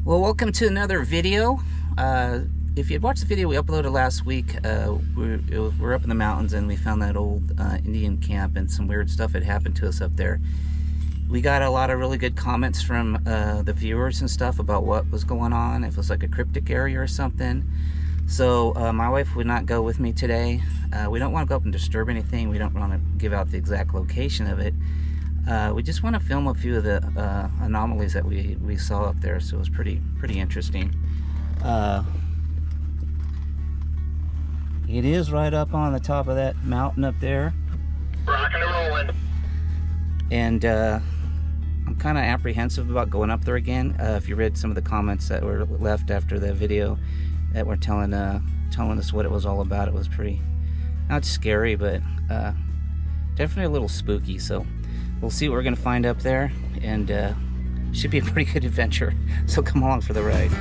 Well, welcome to another video. If you'd watched the video we uploaded last week, we're up in the mountains and we found that old Indian camp, and some weird stuff had happened to us up there. We got a lot of really good comments from the viewers and stuff about what was going on, if it was like a cryptic area or something. So my wife would not go with me today. We don't want to go up and disturb anything. We don't want to give out the exact location of it. We just want to film a few of the anomalies that we saw up there, so it was pretty interesting. It is right up on the top of that mountain up there. Rocking and rolling. And I'm kind of apprehensive about going up there again. If you read some of the comments that were left after the video that were telling us what it was all about, it was pretty, not scary, but definitely a little spooky. So we'll see what we're gonna find up there, and should be a pretty good adventure. So come along for the ride.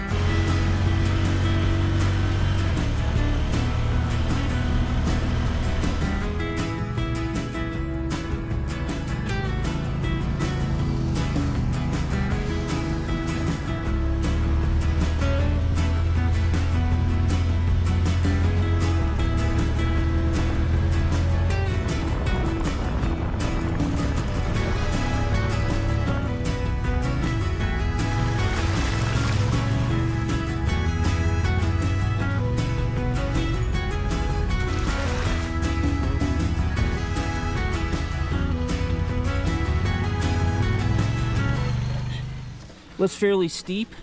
Was fairly steep.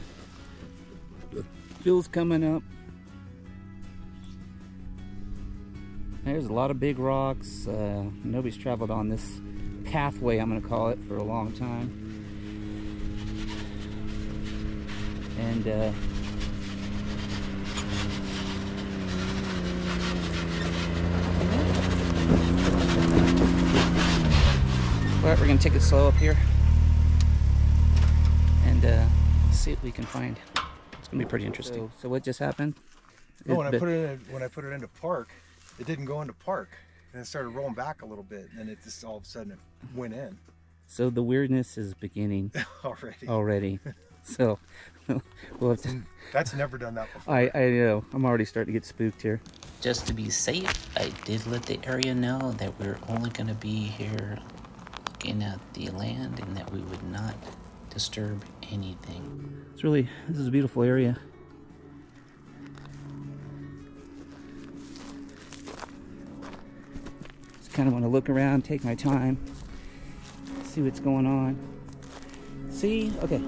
Phil's coming up. There's a lot of big rocks. Nobody's traveled on this pathway, I'm going to call it, for a long time. And alright, we're going to take it slow up here and see what we can find. It's gonna be pretty interesting. So what just happened? Oh, when I put it into park, it didn't go into park, and it started rolling back a little bit, and it just all of a sudden it went in. So the weirdness is beginning already. So we'll have to. That's never done that before. I know. I'm already starting to get spooked here. Just to be safe, I did let the area know that we're only going to be here looking at the land and that we would not disturb anything. This is a beautiful area. Just kind of want to look around, take my time, see what's going on. See? Okay.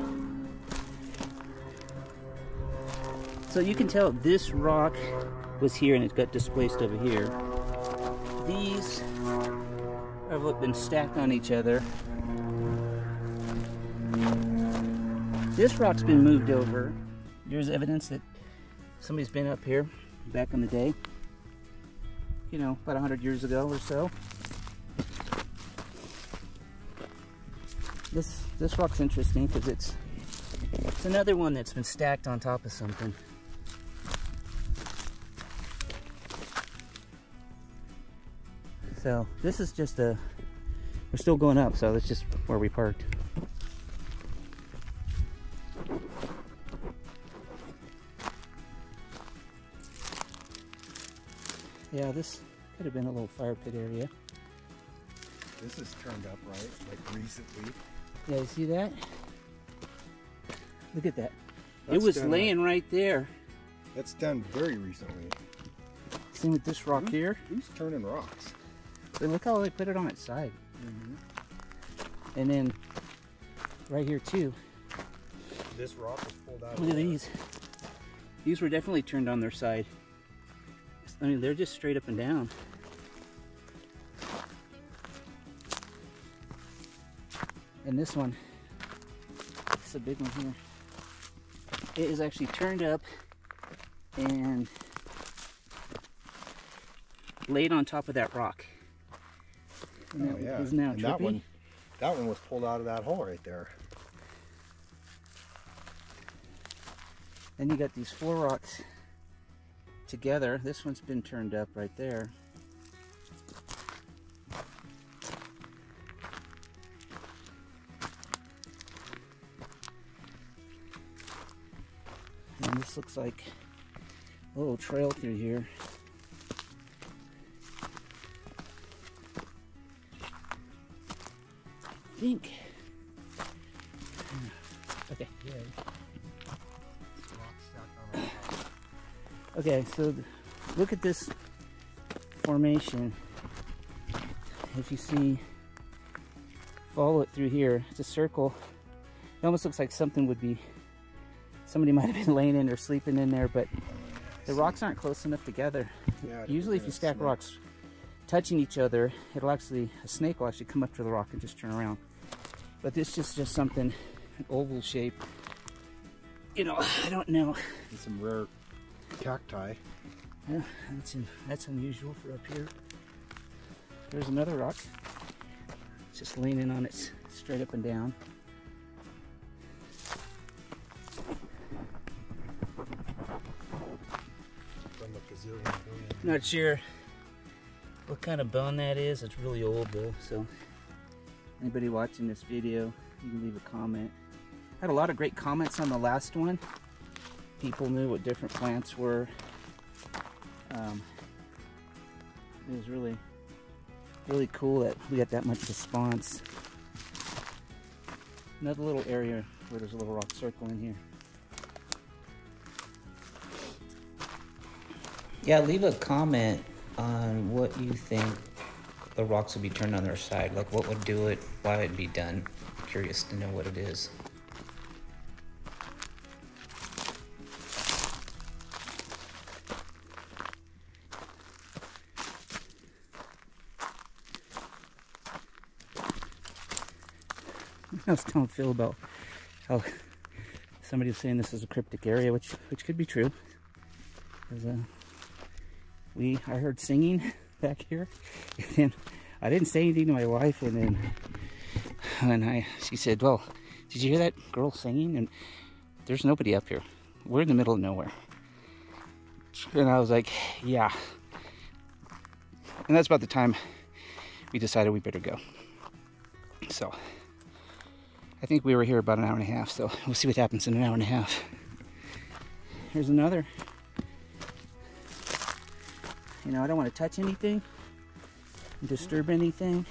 So you can tell this rock was here and it got displaced over here. These have been stacked on each other. This rock's been moved over. There's evidence that somebody's been up here back in the day. You know, about 100 years ago or so. This rock's interesting because it's another one that's been stacked on top of something. So this is just we're still going up, so that's just where we parked. Yeah, this could have been a little fire pit area. This is turned up, right? Like recently. Yeah, you see that? Look at that. It was laying right there. That's done very recently. Same with this rock here. Who's turning rocks? But look how they put it on its side. And then right here too. This rock was pulled out. Look at these. These were definitely turned on their side. I mean, they're just straight up and down. And this one, it's a big one here. It is actually turned up and laid on top of that rock. And oh, yeah. Is now and trippy. that one was pulled out of that hole right there. Then you got these 4 rocks together. This one's been turned up right there. And this looks like a little trail through here. I think. Okay. Okay, so look at this formation. If you see, follow it through here. It's a circle. It almost looks like something would be, somebody might have been laying in or sleeping in there, but the rocks aren't close enough together. Yeah, usually if you stack rocks touching each other, it'll actually, a snake will actually come up to the rock and just turn around. But this is just something, an oval shape. You know, I don't know. And some rare cacti. Yeah, that's unusual for up here. There's another rock. It's just leaning on it straight up and down. Not sure what kind of bone that is. It's really old though, so anybody watching this video, you can leave a comment. I had a lot of great comments on the last one. People knew what different plants were. It was really cool that we got that much response. Another little area where there's a little rock circle in here. Yeah, leave a comment on what you think the rocks would be turned on their side. Like what would do it, why it'd be done. Curious to know what it is. I was telling Phil about how somebody was saying this is a cryptic area, which could be true. I heard singing back here, and then I didn't say anything to my wife, and then she said, "Well, did you hear that girl singing?" And there's nobody up here. We're in the middle of nowhere. And I was like, "Yeah." And that's about the time we decided we better go. So I think we were here about an hour and a half, so we'll see what happens in an hour and a half. Here's another. You know, I don't want to touch anything, disturb anything.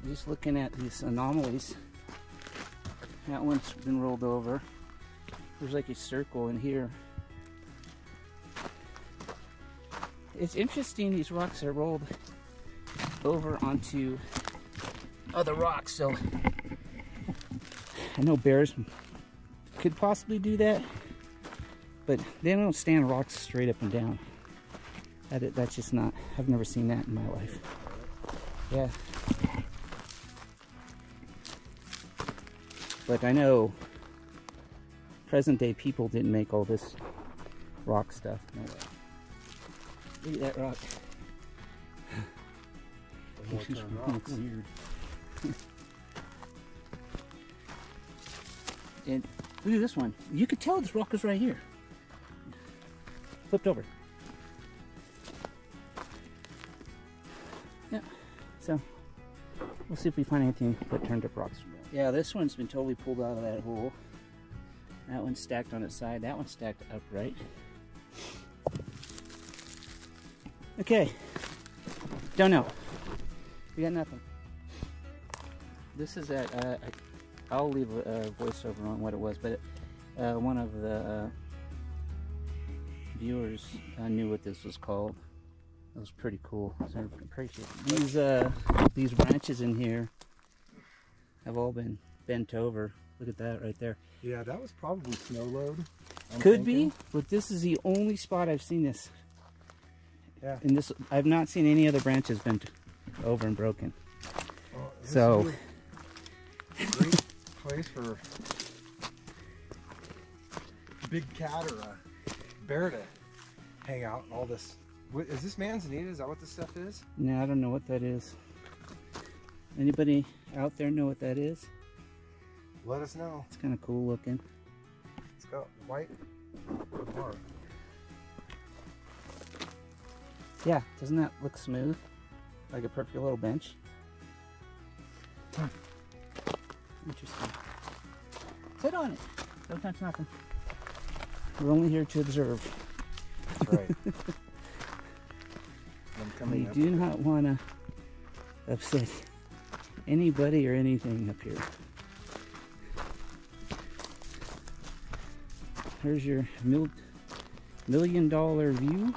Just looking at these anomalies. That one's been rolled over. There's like a circle in here. It's interesting, these rocks are rolled over onto other rocks, so I know bears could possibly do that, but they don't stand rocks straight up and down. That's just not, I've never seen that in my life. Yeah. But I know present day people didn't make all this rock stuff. No way. Look at that rock. Looks weird. And look at this one. You could tell this rock is right here. Flipped over. Yeah. So we'll see if we find anything but turned up rocks. Yeah, this one's been totally pulled out of that hole. That one's stacked on its side. That one's stacked upright. Okay. Don't know. We got nothing. This is at, I'll leave a voiceover on what it was, but one of the viewers knew what this was called. It was pretty cool, so I appreciate it. These branches in here have all been bent over. Look at that right there. Yeah, that was probably snow load. Could be, but this is the only spot I've seen this. Yeah. And this, I've not seen any other branches bent over and broken. Well, So, great place for a big cat or a bear to hang out. All this. Is this manzanita? Is that what this stuff is? no, I don't know what that is. Anybody out there know what that is? Let us know. It's kind of cool looking. It's got white bark. Yeah, doesn't that look smooth? Like a perfect little bench. Interesting. Sit on it. Don't touch nothing. We're only here to observe. That's right. We do not want to upset anybody or anything up here. Here's your $1 million view.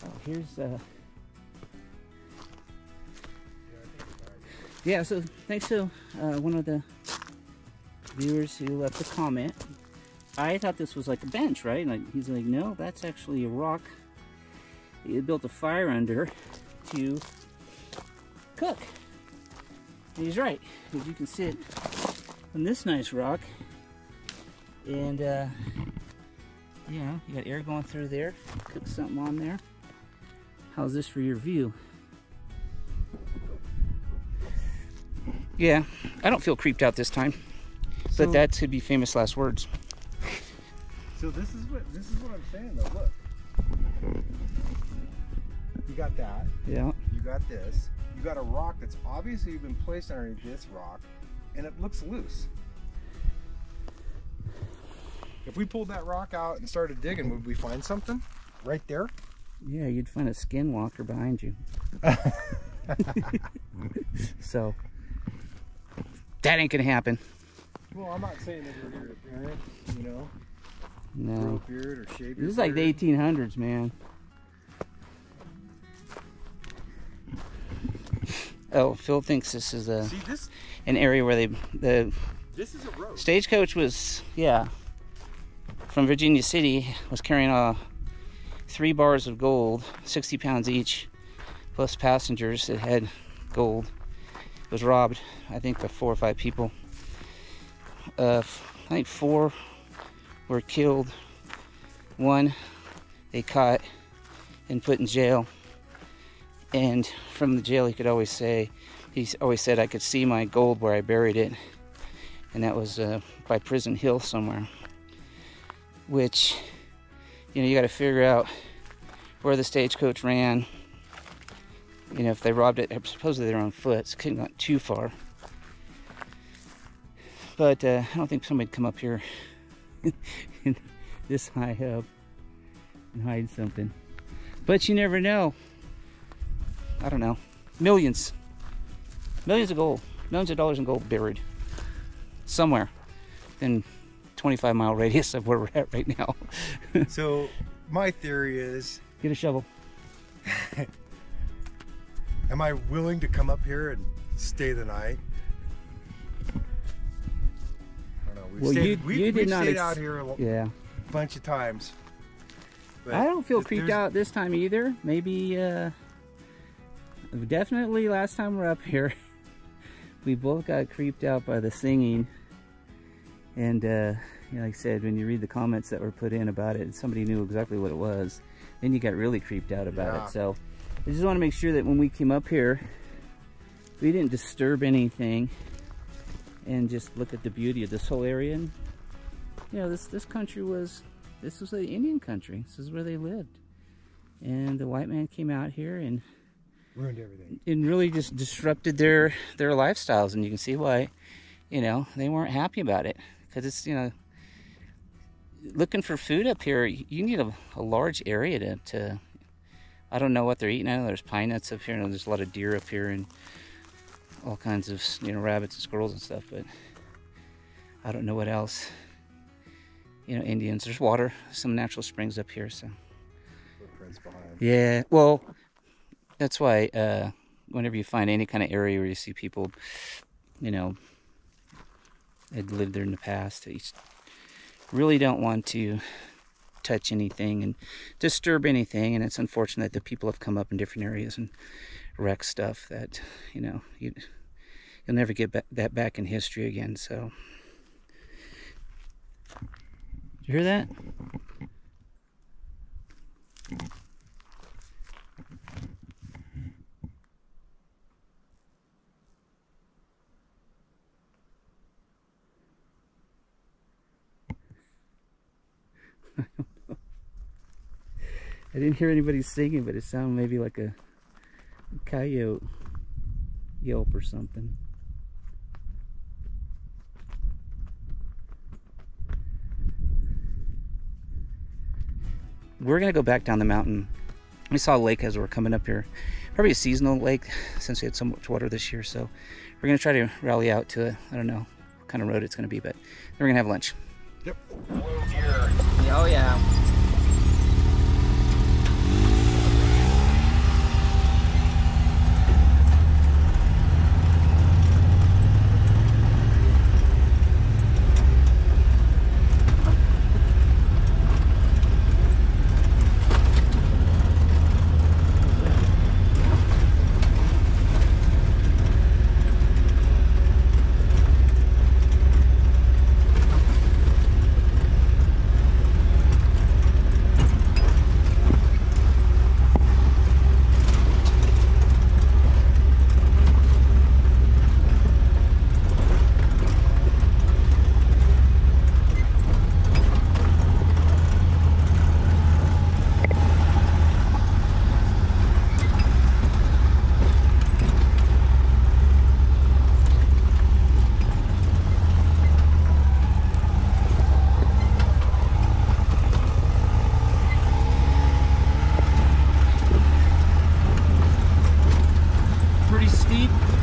Oh, here's yeah, so thanks to one of the viewers who left a comment. I thought this was like a bench, right? And he's like, no, that's actually a rock he built a fire under to cook. And he's right, because you can sit on this nice rock and you know, you got air going through there, cook something on there. How's this for your view? Yeah, I don't feel creeped out this time, but that could be famous last words. So this is what I'm saying though. Look, you got that. Yeah. You got this. You got a rock that's obviously been placed underneath this rock, and it looks loose. If we pulled that rock out and started digging, would we find something right there? Yeah, you'd find a skinwalker behind you. So that ain't gonna happen. Well, I'm not saying that we're here to parent, you know. No. Grow a beard or shave your This is like the beard. 1800s, man. Oh, Phil thinks this is a See this? an area where the This is a road. stagecoach was, yeah, from Virginia City, was carrying 3 bars of gold, 60 pounds each, plus passengers that had gold. It was robbed, I think, by 4 or 5 people. I think 4 were killed. 1 they caught and put in jail. And from the jail, he always said, I could see my gold where I buried it. And that was by Prison Hill somewhere. Which, you know, you got to figure out where the stagecoach ran. You know, if they robbed it, supposedly they're on foot, so it couldn't go too far. But I don't think somebody'd come up here this high up and hide something. But you never know. I don't know. Millions of gold, millions of dollars in gold buried somewhere in 25-mile radius of where we're at right now. So my theory is, Get a shovel. am I willing to come up here and stay the night? I don't know. Well, you did not stayed out here Yeah. a bunch of times. But I don't feel if creeped there's- out this time either. Maybe, definitely last time we're up here, we both got creeped out by the singing. And, you know, like I said, when you read the comments that were put in about it, somebody knew exactly what it was. Then you got really creeped out about Yeah. it. So I just want to make sure that when we came up here, we didn't disturb anything and just look at the beauty of this whole area. And, you know, this country was, this was the Indian country. This is where they lived. And the white man came out here and ruined everything. it really just disrupted their lifestyles. And you can see why, you know, they weren't happy about it. Because it's, you know, looking for food up here, you need a large area to I don't know what they're eating. I know there's pine nuts up here, and there's a lot of deer up here, and all kinds of, you know, rabbits and squirrels and stuff, but I don't know what else. You know, Indians, there's water, some natural springs up here, so. Footprints behind. Yeah, well, that's why whenever you find any kind of area where you see people, you know, had lived there in the past, you really don't want to touch anything and disturb anything. And it's unfortunate that people have come up in different areas and wrecked stuff that, you know, you'll never get that back in history again. So, did you hear that? I didn't hear anybody singing, but it sounded maybe like a coyote yelp or something. We're gonna go back down the mountain. We saw a lake as we were coming up here. Probably a seasonal lake since we had so much water this year. So we're gonna try to rally out to it. I don't know what kind of road it's gonna be, but then we're gonna have lunch. Yep. Oh yeah.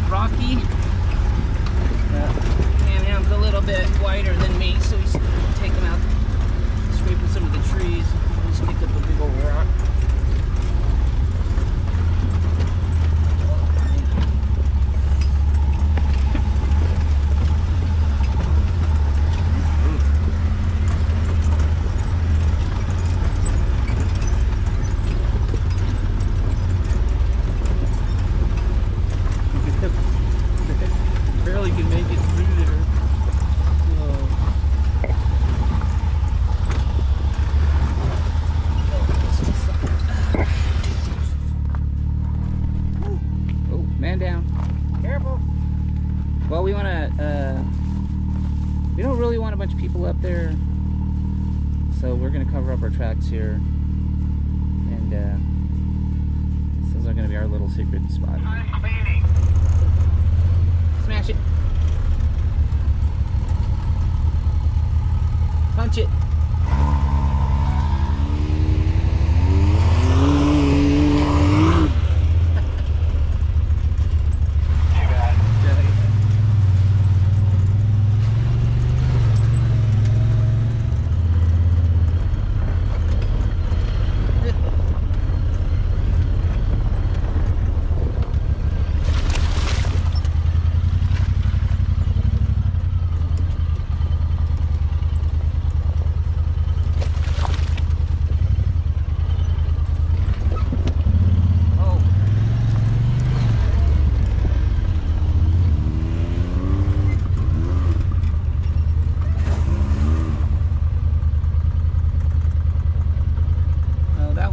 Rocky. Camham's a little bit wider than me, so he's taking out, scraping some of the trees. Just picked up a big old rock. Barely can make it through there. Oh, man down. Careful. Well, we want to, we don't really want a bunch of people up there, so we're going to cover up our tracks here. And those are going to be our little secret spot. Smash it. Punch it.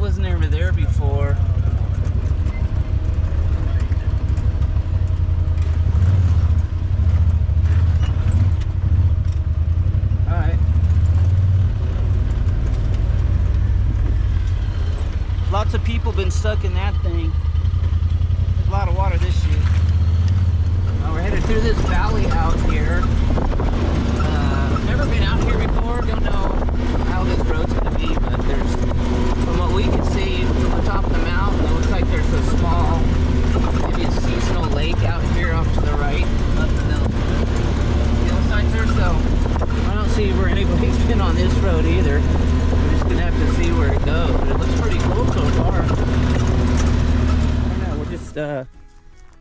Wasn't ever there before. Alright. Lots of people been stuck in that thing. There's a lot of water this year. Now we're headed through this valley out here. Never been out here before, don't know how this road's gonna be, but there's, from what we can see on top of the mountain, it looks like there's a small, maybe a seasonal lake out here off to the right, up in the hillside there, so I don't see where anybody's been on this road either. We're just gonna have to see where it goes, but it looks pretty cool so far. I don't know, we're just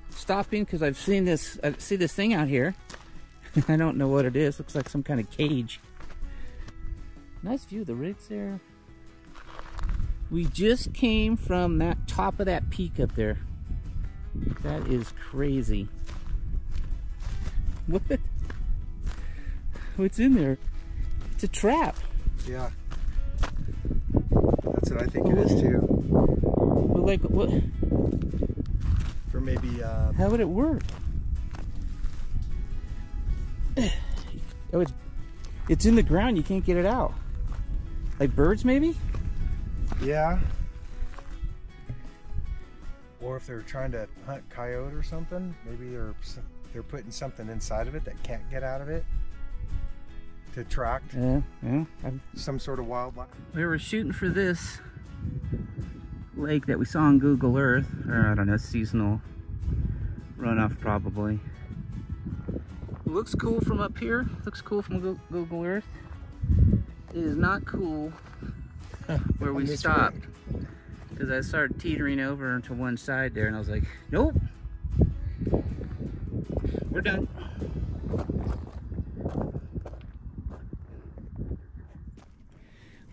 stopping because I see this thing out here. I don't know what it is. Looks like some kind of cage. Nice view of the rigs there. We just came from that top of that peak up there. That is crazy. What? What's in there? It's a trap. Yeah. That's what I think it is too. But like what? For maybe How would it work? Oh, it's in the ground. You can't get it out. Like birds, maybe? yeah. or if they're trying to hunt coyote or something, maybe they're putting something inside of it that can't get out of it to attract some sort of wildlife. We were shooting for this lake that we saw on Google Earth, or I don't know, seasonal runoff probably. It looks cool from up here, looks cool from Google Earth. It is not cool where we stopped, because I started teetering over to one side there and I was like, nope, we're done.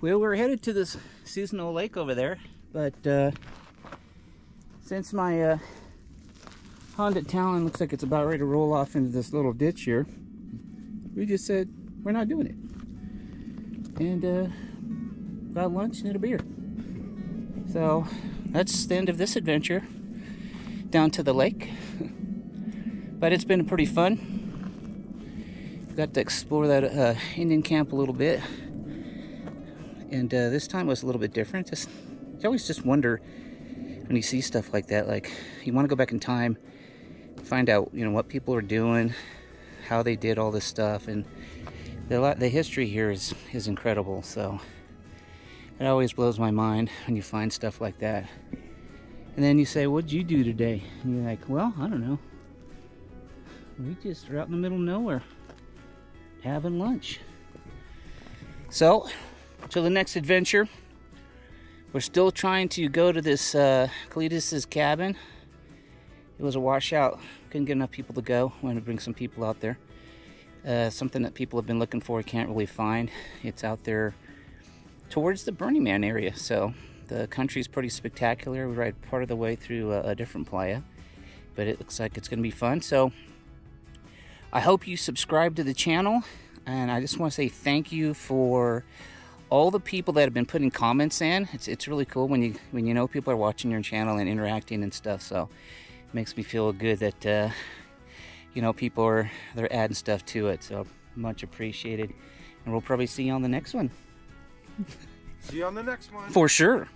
Well, we're headed to this seasonal lake over there, but since my Honda Talon looks like it's about ready to roll off into this little ditch here, we just said we're not doing it, and got lunch and a beer. So that's the end of this adventure down to the lake. But it's been pretty fun. Got to explore that Indian camp a little bit, and this time was a little bit different. You always just wonder when you see stuff like that, like you want to go back in time, find out, you know, what people are doing, how they did all this stuff, and the history here is incredible. So it always blows my mind when you find stuff like that. And then you say, what'd you do today? And you're like, well, I don't know. We just are out in the middle of nowhere having lunch. So, till the next adventure, we're still trying to go to this Cletus's cabin. It was a washout. Couldn't get enough people to go. Wanted to bring some people out there. Something that people have been looking for, can't really find. It's out there towards the Burning Man area. So the country is pretty spectacular. We ride part of the way through a different playa, but it looks like it's going to be fun. So I hope you subscribe to the channel, and I just want to say thank you for all the people that have been putting comments in. It's really cool when you know people are watching your channel and interacting and stuff. So it makes me feel good that you know, they're adding stuff to it. So much appreciated, and we'll probably see you on the next one. See you on the next one. For sure.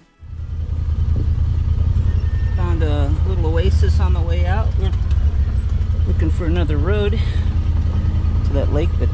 Found a little oasis on the way out. We're looking for another road to that lake, but